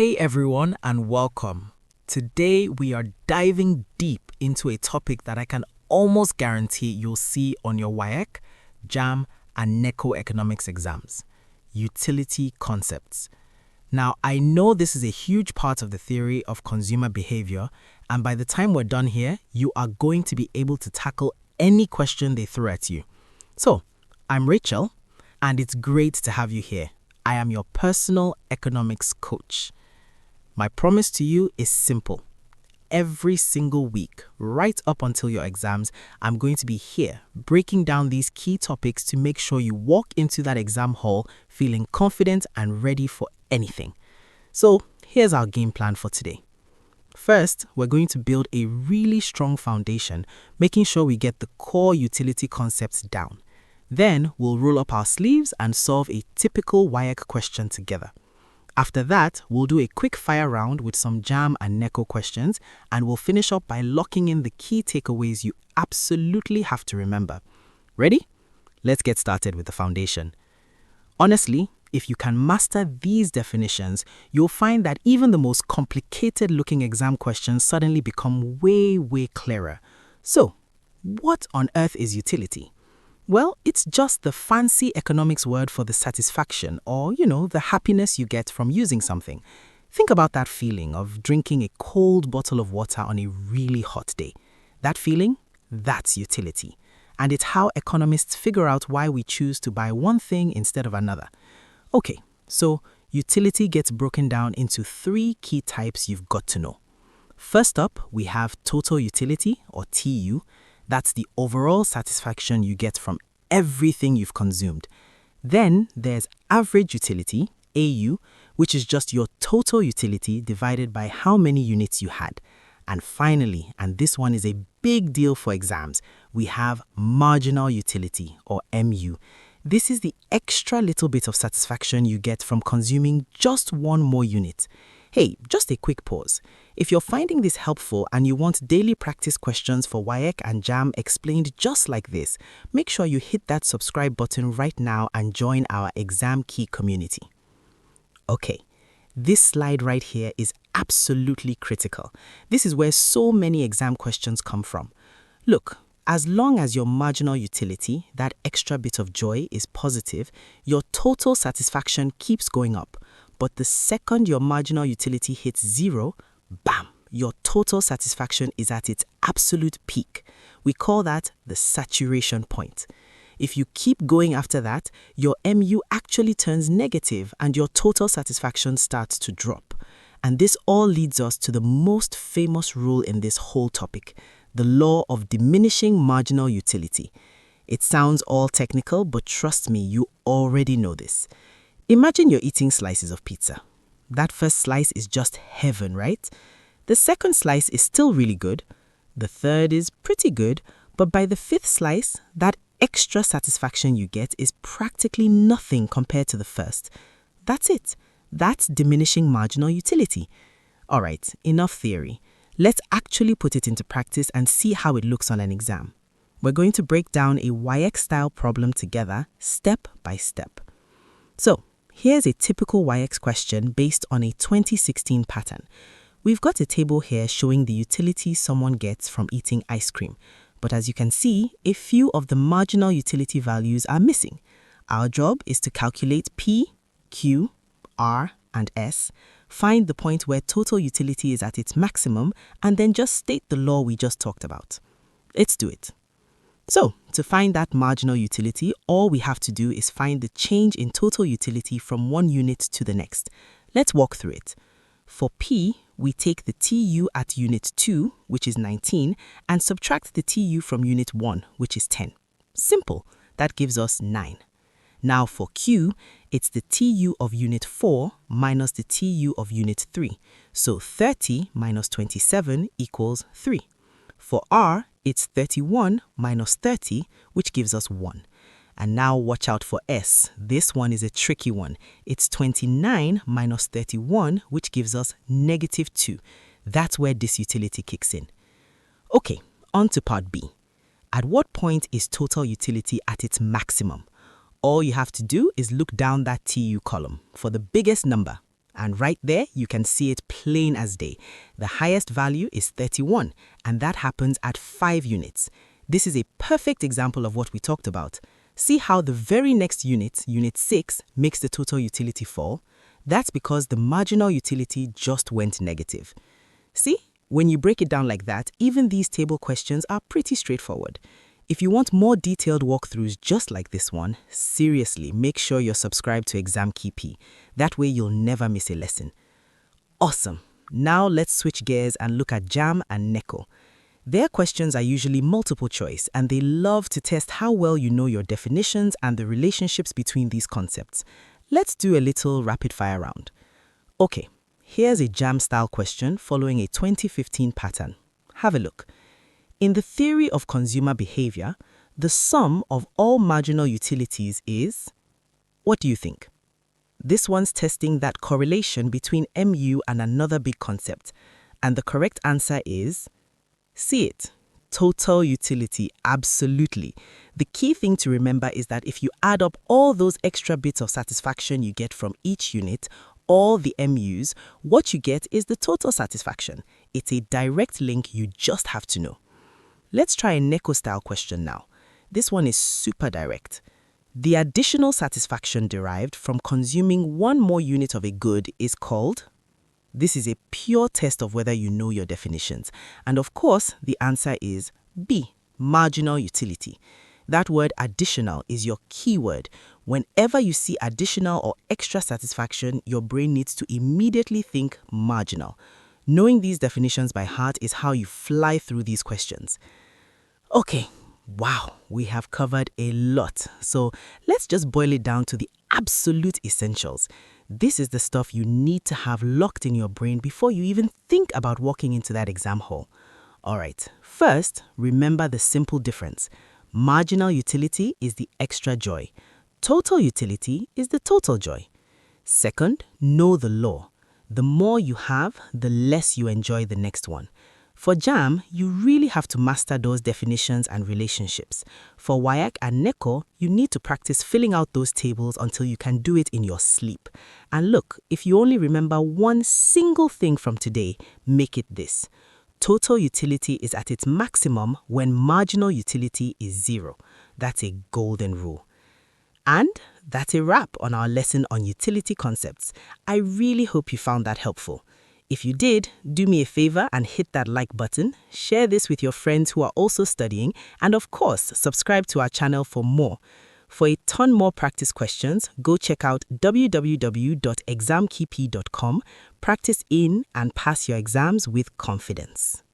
Hey everyone, and welcome. Today we are diving deep into a topic that I can almost guarantee you'll see on your WAEC, JAMB, and NECO Economics exams: utility concepts. Now, I know this is a huge part of the theory of consumer behavior, and by the time we're done here, you are going to be able to tackle any question they throw at you. So, I'm Rachel, and it's great to have you here. I am your personal economics coach. My promise to you is simple. Every single week, right up until your exams, I'm going to be here breaking down these key topics to make sure you walk into that exam hall feeling confident and ready for anything. So, here's our game plan for today. First, we're going to build a really strong foundation, making sure we get the core utility concepts down. Then, we'll roll up our sleeves and solve a typical WAEC question together. After that, we'll do a quick fire round with some JAMB and NECO questions, and we'll finish up by locking in the key takeaways you absolutely have to remember. Ready? Let's get started with the foundation. Honestly, if you can master these definitions, you'll find that even the most complicated-looking exam questions suddenly become way clearer. So, what on earth is utility? Well, it's just the fancy economics word for the satisfaction or, the happiness you get from using something. Think about that feeling of drinking a cold bottle of water on a really hot day. That feeling? That's utility. And it's how economists figure out why we choose to buy one thing instead of another. Okay, so utility gets broken down into three key types you've got to know. First up, we have total utility, or TU. That's the overall satisfaction you get from everything you've consumed. Then there's average utility, AU, which is just your total utility divided by how many units you had. And finally, and this one is a big deal for exams, we have marginal utility, or MU. This is the extra little bit of satisfaction you get from consuming just one more unit. Hey, just a quick pause. If you're finding this helpful and you want daily practice questions for WAEC and JAMB explained just like this, make sure you hit that subscribe button right now and join our exam key community. Okay, this slide right here is absolutely critical. This is where so many exam questions come from. Look, as long as your marginal utility, that extra bit of joy, is positive, your total satisfaction keeps going up. But the second your marginal utility hits zero, bam, your total satisfaction is at its absolute peak. We call that the saturation point. If you keep going after that, your MU actually turns negative and your total satisfaction starts to drop. And this all leads us to the most famous rule in this whole topic, the law of diminishing marginal utility. It sounds all technical, but trust me, you already know this. Imagine you're eating slices of pizza. That first slice is just heaven, right? The second slice is still really good. The third is pretty good. But by the fifth slice, that extra satisfaction you get is practically nothing compared to the first. That's it. That's diminishing marginal utility. All right, enough theory. Let's actually put it into practice and see how it looks on an exam. We're going to break down a WAEC-style problem together, step by step. So, here's a typical WAEC question based on a 2016 pattern. We've got a table here showing the utility someone gets from eating ice cream. But as you can see, a few of the marginal utility values are missing. Our job is to calculate P, Q, R, and S, find the point where total utility is at its maximum, and then just state the law we just talked about. Let's do it. So, to find that marginal utility, all we have to do is find the change in total utility from one unit to the next. Let's walk through it. For P, we take the TU at unit 2, which is 19, and subtract the TU from unit 1, which is 10. Simple. That gives us 9. Now for Q, it's the TU of unit 4 minus the TU of unit 3. So 30 minus 27 equals 3. For R, it's 31 minus 30, which gives us 1. And now watch out for S. This one is a tricky one. It's 29 minus 31, which gives us negative 2. That's where disutility kicks in. Okay, on to part B. At what point is total utility at its maximum? All you have to do is look down that TU column for the biggest number, And right there, you can see it plain as day. The highest value is 31, and that happens at 5 units. This is a perfect example of what we talked about. See how the very next unit, unit 6, makes the total utility fall? That's because the marginal utility just went negative. See, when you break it down like that, even these table questions are pretty straightforward. If you want more detailed walkthroughs just like this one, seriously, make sure you're subscribed to Exam KP. That way you'll never miss a lesson. Awesome. Now let's switch gears and look at JAMB and NECO. Their questions are usually multiple choice, and they love to test how well you know your definitions and the relationships between these concepts. Let's do a little rapid fire round. Okay, here's a JAMB style question following a 2015 pattern. Have a look. In the theory of consumer behavior, the sum of all marginal utilities is... What do you think? This one's testing that correlation between MU and another big concept, and the correct answer is... See it. Total utility, absolutely. The key thing to remember is that if you add up all those extra bits of satisfaction you get from each unit, all the MUs, what you get is the total satisfaction. It's a direct link you just have to know. Let's try a NECO style question now. This one is super direct. The additional satisfaction derived from consuming one more unit of a good is called... This is a pure test of whether you know your definitions. And of course, the answer is B, marginal utility. That word additional is your keyword. Whenever you see additional or extra satisfaction, your brain needs to immediately think marginal. Knowing these definitions by heart is how you fly through these questions. Okay, wow, we have covered a lot. So let's just boil it down to the absolute essentials. This is the stuff you need to have locked in your brain before you even think about walking into that exam hall. All right, first, remember the simple difference. Marginal utility is the extra joy. Total utility is the total joy. Second, know the law. The more you have, the less you enjoy the next one. For JAMB, you really have to master those definitions and relationships. For WAEC and NECO, you need to practice filling out those tables until you can do it in your sleep. And look, if you only remember one single thing from today, make it this. Total utility is at its maximum when marginal utility is 0. That's a golden rule. And that's a wrap on our lesson on utility concepts. I really hope you found that helpful. If you did, do me a favor and hit that like button, share this with your friends who are also studying, and of course, subscribe to our channel for more. For a ton more practice questions, go check out www.examkeep.com. Practice in and pass your exams with confidence.